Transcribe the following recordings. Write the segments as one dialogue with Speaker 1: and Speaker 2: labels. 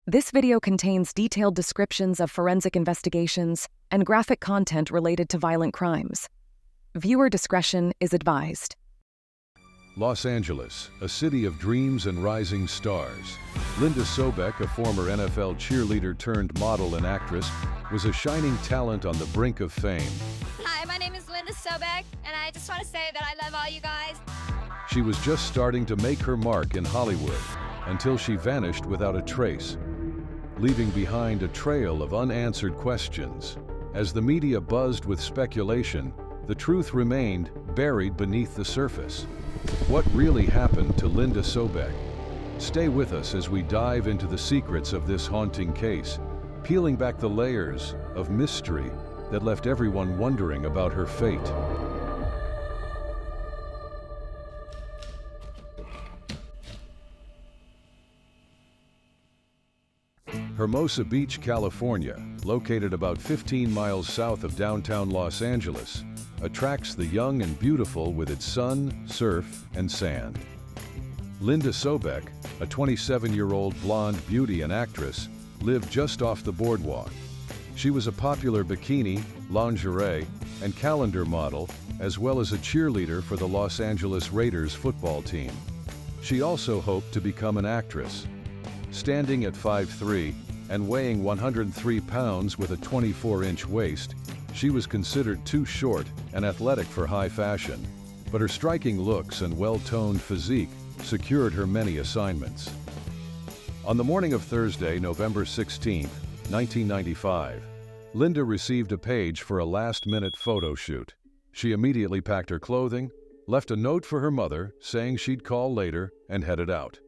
Speaker 1: This video contains detailed descriptions of forensic investigations and graphic content related to violent crimes. Viewer discretion is advised.
Speaker 2: Los Angeles, a city of dreams and rising stars. Linda Sobek, a former NFL cheerleader turned model and actress, was a shining talent on the brink of fame.
Speaker 3: Hi, my name is Linda Sobek, and I just want to say that I love all you guys.
Speaker 2: She was just starting to make her mark in Hollywood until she vanished without a trace, leaving behind a trail of unanswered questions. As the media buzzed with speculation, the truth remained buried beneath the surface. What really happened to Linda Sobek? Stay with us as we dive into the secrets of this haunting case, peeling back the layers of mystery that left everyone wondering about her fate. Hermosa Beach, California, located about 15 miles south of downtown Los Angeles, attracts the young and beautiful with its sun, surf, and sand. Linda Sobek, a 27-year-old blonde beauty and actress, lived just off the boardwalk. She was a popular bikini, lingerie, and calendar model, as well as a cheerleader for the Los Angeles Raiders football team. She also hoped to become an actress. Standing at 5'3" and weighing 103 pounds with a 24-inch waist, she was considered too short and athletic for high fashion, but her striking looks and well-toned physique secured her many assignments. On the morning of Thursday, November 16, 1995, Linda received a page for a last-minute photo shoot. She immediately packed her clothing, left a note for her mother saying she'd call later, and headed out.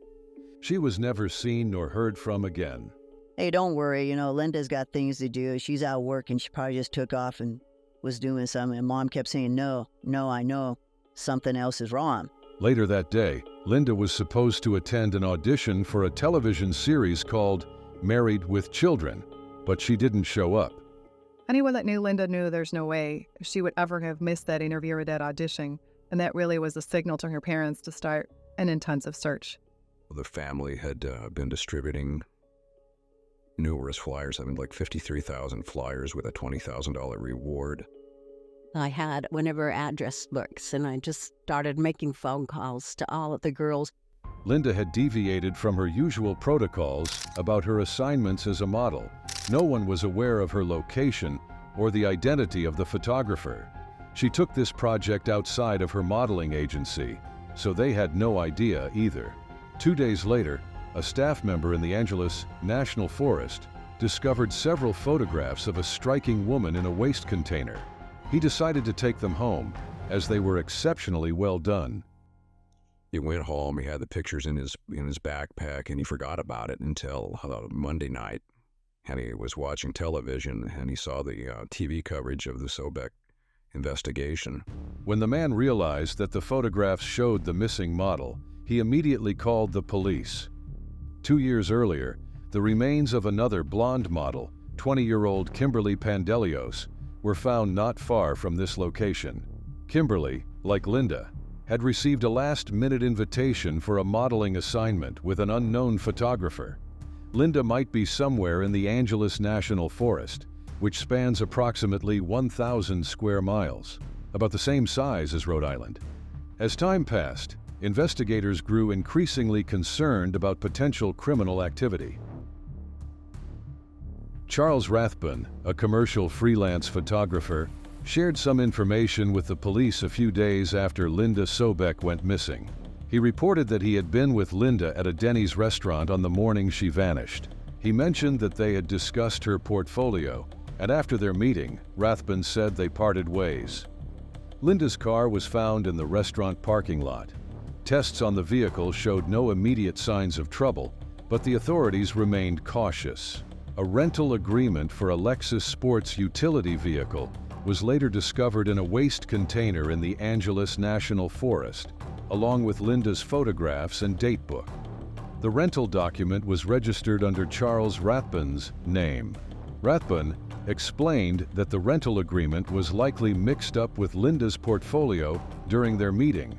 Speaker 2: She was never seen nor heard from again.
Speaker 4: Hey, don't worry, Linda's got things to do. She's out working. She probably just took off and was doing something. And Mom kept saying, no, I know something else is wrong.
Speaker 2: Later that day, Linda was supposed to attend an audition for a television series called Married with Children, but she didn't show up.
Speaker 5: Anyone that knew Linda knew there's no way she would ever have missed that interview or that audition, and that really was a signal to her parents to start an intensive search.
Speaker 6: The family had been distributing numerous flyers, like 53,000 flyers with a $20,000 reward.
Speaker 7: I had one of her address books, and I just started making phone calls to all of the girls.
Speaker 2: Linda had deviated from her usual protocols about her assignments as a model. No one was aware of her location or the identity of the photographer. She took this project outside of her modeling agency, so they had no idea either. 2 days later, a staff member in the Angeles National Forest discovered several photographs of a striking woman in a waste container. He decided to take them home, as they were exceptionally well done.
Speaker 6: He went home, he had the pictures in his backpack, and he forgot about it until Monday night. And he was watching television, and he saw the TV coverage of the Sobek investigation.
Speaker 2: When the man realized that the photographs showed the missing model, he immediately called the police. 2 years earlier, the remains of another blonde model, 20-year-old Kimberly Pandelios, were found not far from this location. Kimberly, like Linda, had received a last-minute invitation for a modeling assignment with an unknown photographer. Linda might be somewhere in the Angeles National Forest, which spans approximately 1,000 square miles, about the same size as Rhode Island. As time passed, investigators grew increasingly concerned about potential criminal activity. Charles Rathbun, a commercial freelance photographer, shared some information with the police a few days after Linda Sobek went missing. He reported that he had been with Linda at a Denny's restaurant on the morning she vanished. He mentioned that they had discussed her portfolio, and after their meeting, Rathbun said they parted ways. Linda's car was found in the restaurant parking lot. Tests on the vehicle showed no immediate signs of trouble, but the authorities remained cautious. A rental agreement for a Lexus sports utility vehicle was later discovered in a waste container in the Angeles National Forest, along with Linda's photographs and date book. The rental document was registered under Charles Rathbun's name. Rathbun explained that the rental agreement was likely mixed up with Linda's portfolio during their meeting.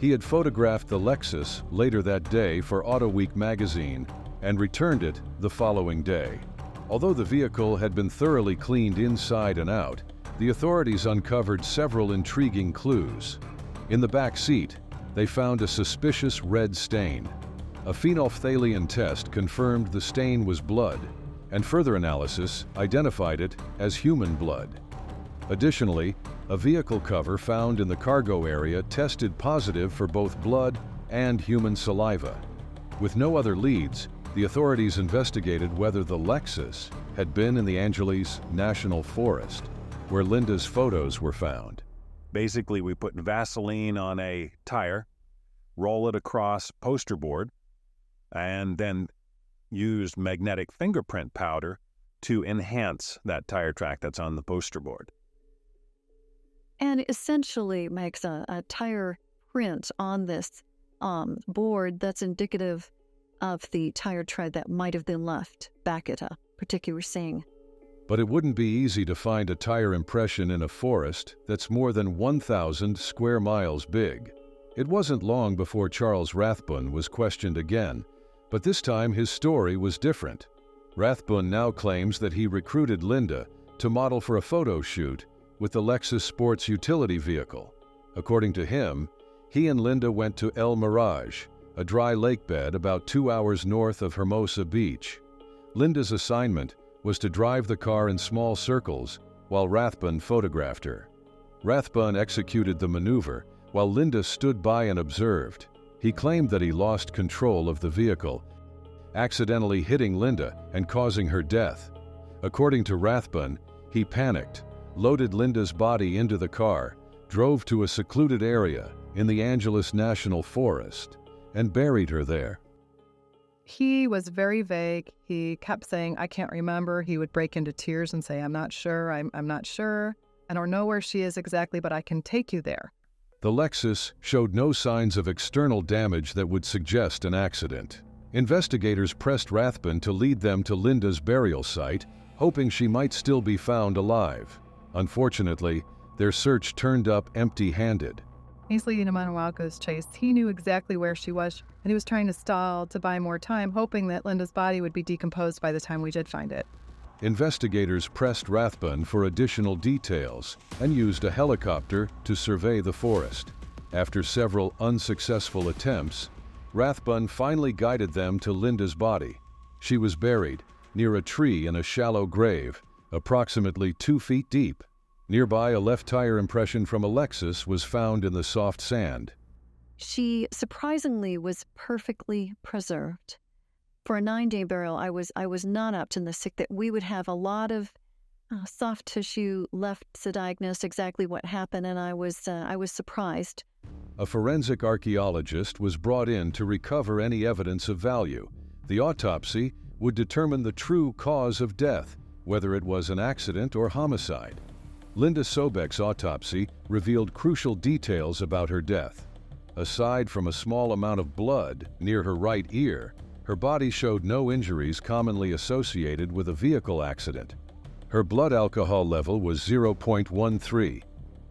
Speaker 2: He had photographed the Lexus later that day for Auto Week magazine, and returned it the following day. Although the vehicle had been thoroughly cleaned inside and out, the authorities uncovered several intriguing clues. In the back seat, they found a suspicious red stain. A phenolphthalein test confirmed the stain was blood, and further analysis identified it as human blood. Additionally, a vehicle cover found in the cargo area tested positive for both blood and human saliva. With no other leads, the authorities investigated whether the Lexus had been in the Angeles National Forest, where Linda's photos were found.
Speaker 8: Basically, we put Vaseline on a tire, roll it across poster board, and then used magnetic fingerprint powder to enhance that tire track that's on the poster board.
Speaker 9: And essentially makes a tire print on this board that's indicative of the tire tread that might have been left back at a particular scene.
Speaker 2: But it wouldn't be easy to find a tire impression in a forest that's more than 1,000 square miles big. It wasn't long before Charles Rathbun was questioned again, but this time his story was different. Rathbun now claims that he recruited Linda to model for a photo shoot with the Lexus sports utility vehicle. According to him, he and Linda went to El Mirage, a dry lake bed about 2 hours north of Hermosa Beach. Linda's assignment was to drive the car in small circles while Rathbun photographed her. Rathbun executed the maneuver while Linda stood by and observed. He claimed that he lost control of the vehicle, accidentally hitting Linda and causing her death. According to Rathbun, he panicked, loaded Linda's body into the car, drove to a secluded area in the Angeles National Forest, and buried her there.
Speaker 5: He was very vague. He kept saying, I can't remember. He would break into tears and say, I'm not sure, I'm not sure. I don't know where she is exactly, but I can take you there.
Speaker 2: The Lexus showed no signs of external damage that would suggest an accident. Investigators pressed Rathbun to lead them to Linda's burial site, hoping she might still be found alive. Unfortunately, their search turned up empty-handed.
Speaker 5: He's leading him on a wild goose chase. He knew exactly where she was, and he was trying to stall to buy more time, hoping that Linda's body would be decomposed by the time we did find it.
Speaker 2: Investigators pressed Rathbun for additional details and used a helicopter to survey the forest. After several unsuccessful attempts, Rathbun finally guided them to Linda's body. She was buried near a tree in a shallow grave, approximately 2 feet deep. Nearby, a left tire impression from a Lexus was found in the soft sand.
Speaker 9: She surprisingly was perfectly preserved. For a 9-day burial, I was not optimistic that we would have a lot of soft tissue left to diagnose exactly what happened, and I was surprised.
Speaker 2: A forensic archaeologist was brought in to recover any evidence of value. The autopsy would determine the true cause of death, whether it was an accident or homicide. Linda Sobek's autopsy revealed crucial details about her death. Aside from a small amount of blood near her right ear, her body showed no injuries commonly associated with a vehicle accident. Her blood alcohol level was 0.13,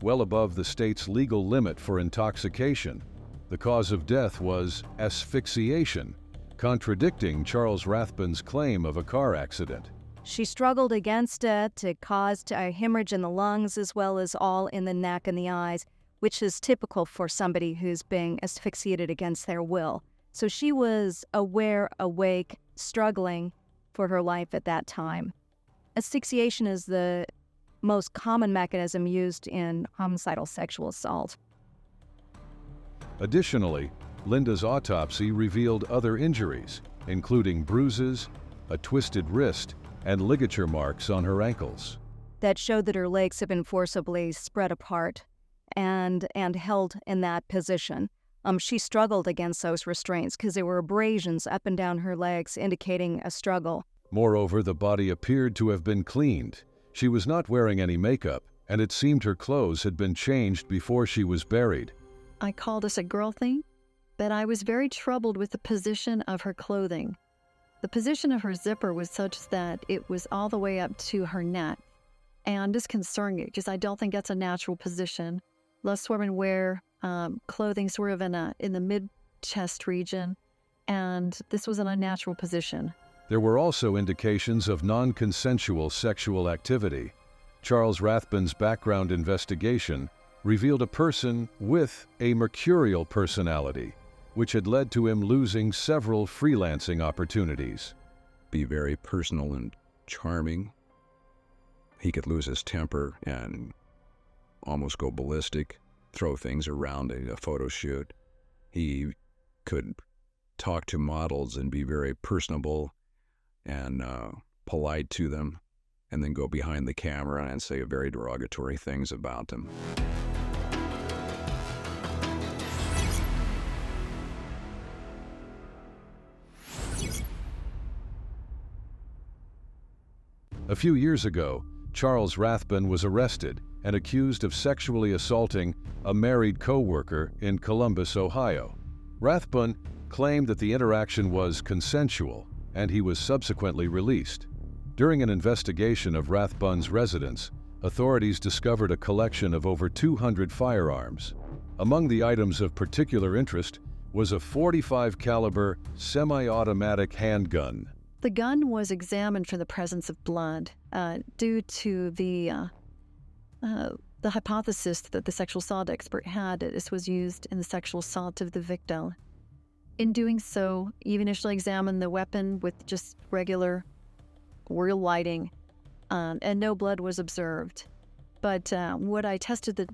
Speaker 2: well above the state's legal limit for intoxication. The cause of death was asphyxiation, contradicting Charles Rathbun's claim of a car accident.
Speaker 10: She struggled against it. It caused a hemorrhage in the lungs as well as all in the neck and the eyes, which is typical for somebody who's being asphyxiated against their will. So she was aware, awake, struggling for her life at that time. Asphyxiation is the most common mechanism used in homicidal sexual assault.
Speaker 2: Additionally, Linda's autopsy revealed other injuries, including bruises, a twisted wrist, and ligature marks on her ankles.
Speaker 10: That showed that her legs had been forcibly spread apart and held in that position. She struggled against those restraints because there were abrasions up and down her legs indicating a struggle.
Speaker 2: Moreover, the body appeared to have been cleaned. She was not wearing any makeup, and it seemed her clothes had been changed before she was buried.
Speaker 9: I call this a girl thing, but I was very troubled with the position of her clothing. The position of her zipper was such that it was all the way up to her neck, and this concerned me because I don't think that's a natural position. Most women wear clothing sort of in the mid-chest region, and this was an unnatural position.
Speaker 2: There were also indications of non-consensual sexual activity. Charles Rathbun's background investigation revealed a person with a mercurial personality, which had led to him losing several freelancing opportunities.
Speaker 6: Be very personal and charming. He could lose his temper and almost go ballistic, throw things around a photo shoot. He could talk to models and be very personable and polite to them, and then go behind the camera and say very derogatory things about them.
Speaker 2: A few years ago, Charles Rathbun was arrested and accused of sexually assaulting a married co-worker in Columbus, Ohio. Rathbun claimed that the interaction was consensual, and he was subsequently released. During an investigation of Rathbun's residence, authorities discovered a collection of over 200 firearms. Among the items of particular interest was a .45 caliber semi-automatic handgun.
Speaker 9: The gun was examined for the presence of blood due to the hypothesis that the sexual assault expert had that this was used in the sexual assault of the victim. In doing so, he initially examined the weapon with just regular real lighting, and no blood was observed. But when I tested the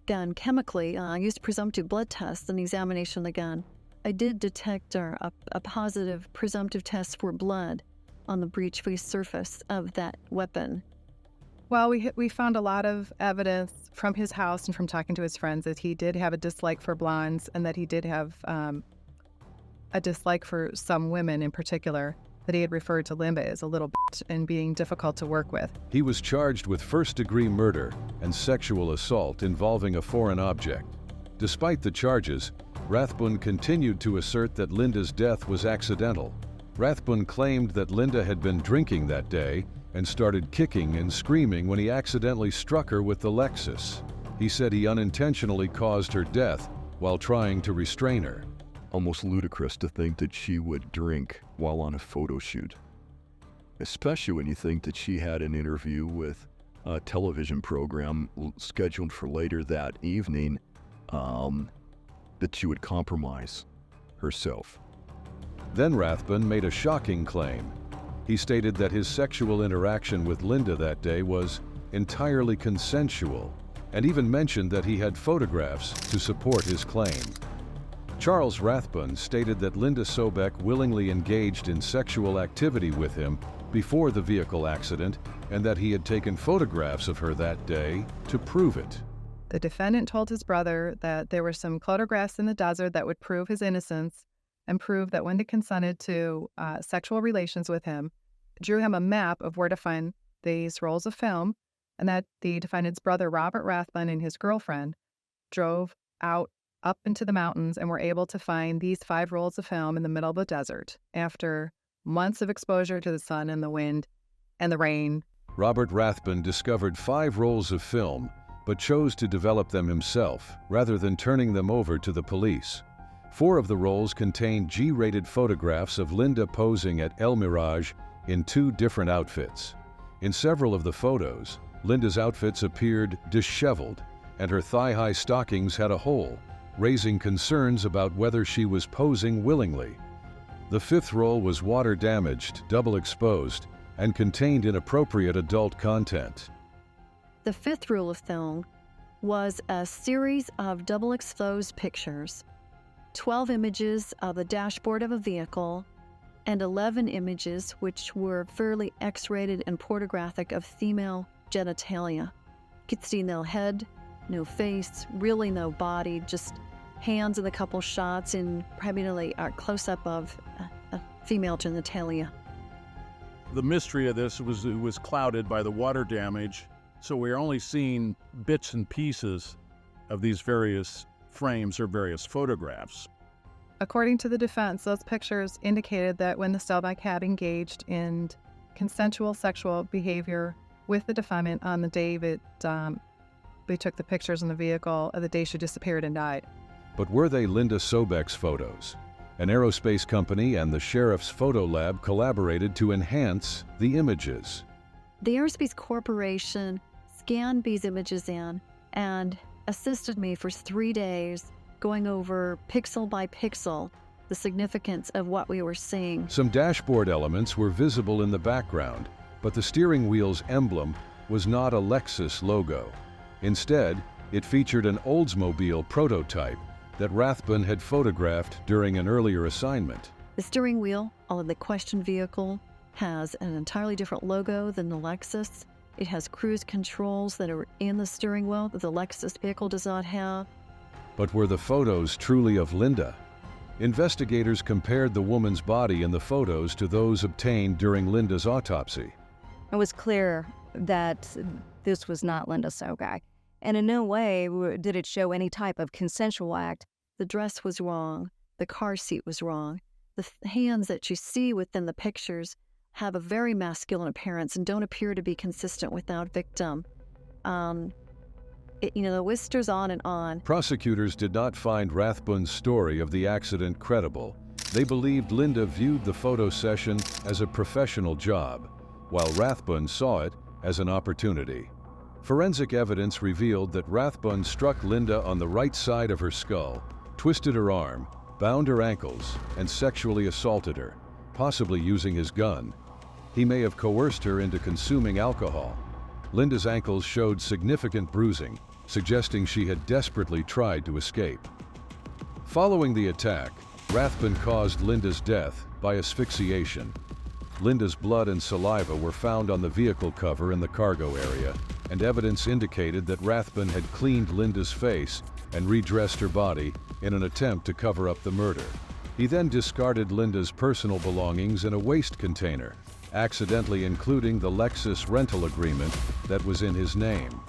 Speaker 9: gun chemically, I used presumptive blood tests and examination of the gun. I did detect a positive presumptive test for blood on the breech-free surface of that weapon.
Speaker 5: Well, we found a lot of evidence from his house and from talking to his friends that he did have a dislike for blondes, and that he did have a dislike for some women in particular, that he had referred to Linda as a little bitch and being difficult to work with.
Speaker 2: He was charged with first-degree murder and sexual assault involving a foreign object. Despite the charges, Rathbun continued to assert that Linda's death was accidental. Rathbun claimed that Linda had been drinking that day and started kicking and screaming when he accidentally struck her with the Lexus. He said he unintentionally caused her death while trying to restrain her.
Speaker 11: Almost ludicrous to think that she would drink while on a photo shoot, especially when you think that she had an interview with a television program scheduled for later that evening, that she would compromise herself.
Speaker 2: Then Rathbun made a shocking claim. He stated that his sexual interaction with Linda that day was entirely consensual, and even mentioned that he had photographs to support his claim. Charles Rathbun stated that Linda Sobek willingly engaged in sexual activity with him before the vehicle accident, and that he had taken photographs of her that day to prove it.
Speaker 5: The defendant told his brother that there were some photographs in the desert that would prove his innocence and prove that Linda consented to sexual relations with him, drew him a map of where to find these rolls of film, and that the defendant's brother, Robert Rathbun, and his girlfriend drove out up into the mountains and were able to find these 5 rolls of film in the middle of the desert after months of exposure to the sun and the wind and the rain.
Speaker 2: Robert Rathbun discovered 5 rolls of film, but chose to develop them himself rather than turning them over to the police. 4 of the rolls contained G-rated photographs of Linda posing at El Mirage in 2 different outfits. In several of the photos, Linda's outfits appeared disheveled, and her thigh-high stockings had a hole, raising concerns about whether she was posing willingly. The 5th roll was water-damaged, double-exposed, and contained inappropriate adult content.
Speaker 9: The 5th rule of film was a series of double-exposed pictures, 12 images of the dashboard of a vehicle, and 11 images which were fairly X-rated and pornographic of female genitalia. You could see no head, no face, really no body, just hands in a couple shots and primarily a close-up of a female genitalia.
Speaker 12: The mystery of this was clouded by the water damage, so we're only seeing bits and pieces of these various frames or various photographs.
Speaker 5: According to the defense, those pictures indicated that when the Sobek had engaged in consensual sexual behavior with the defendant on the day that they took the pictures in the vehicle, the day she disappeared and died.
Speaker 2: But were they Linda Sobek's photos? An aerospace company and the sheriff's photo lab collaborated to enhance the images.
Speaker 9: The Aerospace Corporation scanned these images in and assisted me for 3 days going over pixel by pixel the significance of what we were seeing.
Speaker 2: Some dashboard elements were visible in the background, but the steering wheel's emblem was not a Lexus logo. Instead, it featured an Oldsmobile prototype that Rathbun had photographed during an earlier assignment.
Speaker 9: The steering wheel on the questioned vehicle has an entirely different logo than the Lexus. It has cruise controls that are in the steering wheel that the Lexus vehicle does not have.
Speaker 2: But were the photos truly of Linda? Investigators compared the woman's body in the photos to those obtained during Linda's autopsy.
Speaker 10: It was clear that this was not Linda Sobek, and in no way did it show any type of consensual act.
Speaker 9: The dress was wrong. The car seat was wrong. The hands that you see within the pictures have a very masculine appearance and don't appear to be consistent with our victim. The list goes on and on.
Speaker 2: Prosecutors did not find Rathbun's story of the accident credible. They believed Linda viewed the photo session as a professional job, while Rathbun saw it as an opportunity. Forensic evidence revealed that Rathbun struck Linda on the right side of her skull, twisted her arm, bound her ankles, and sexually assaulted her, possibly using his gun. He may have coerced her into consuming alcohol. Linda's ankles showed significant bruising, suggesting she had desperately tried to escape. Following the attack, Rathbun caused Linda's death by asphyxiation. Linda's blood and saliva were found on the vehicle cover in the cargo area, and evidence indicated that Rathbun had cleaned Linda's face and redressed her body in an attempt to cover up the murder. He then discarded Linda's personal belongings in a waste container, accidentally including the Lexus rental agreement that was in his name.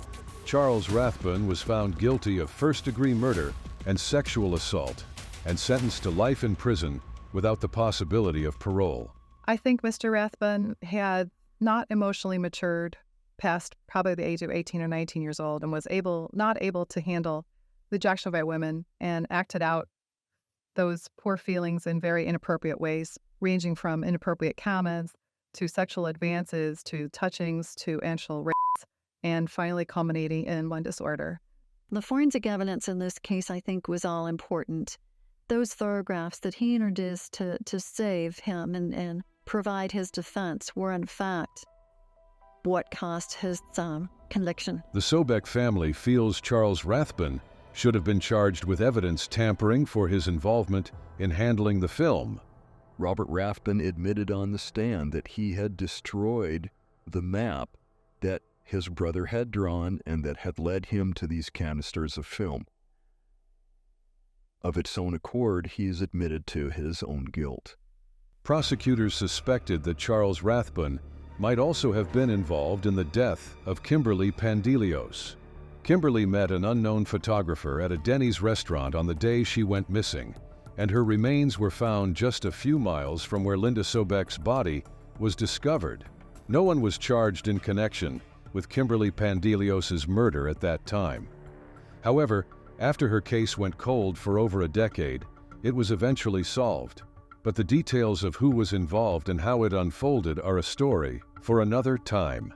Speaker 2: Charles Rathbun was found guilty of first-degree murder and sexual assault and sentenced to life in prison without the possibility of parole.
Speaker 5: I think Mr. Rathbun had not emotionally matured past probably the age of 18 or 19 years old and was not able to handle rejection by women and acted out those poor feelings in very inappropriate ways, ranging from inappropriate comments to sexual advances to touchings to actual rapes, and finally culminating in one disorder.
Speaker 9: The forensic evidence in this case, I think, was all important. Those photographs that he introduced to save him and provide his defense were, in fact, what caused his conviction.
Speaker 2: The Sobek family feels Charles Rathbun should have been charged with evidence tampering for his involvement in handling the film.
Speaker 11: Robert Rathbun admitted on the stand that he had destroyed the map that his brother had drawn and that had led him to these canisters of film. Of its own accord, he is admitted to his own guilt.
Speaker 2: Prosecutors suspected that Charles Rathbun might also have been involved in the death of Kimberly Pandelios. Kimberly met an unknown photographer at a Denny's restaurant on the day she went missing, and her remains were found just a few miles from where Linda Sobek's body was discovered. No one was charged in connection with Kimberly Pandelios' murder at that time. However, after her case went cold for over a decade, it was eventually solved. But the details of who was involved and how it unfolded are a story for another time.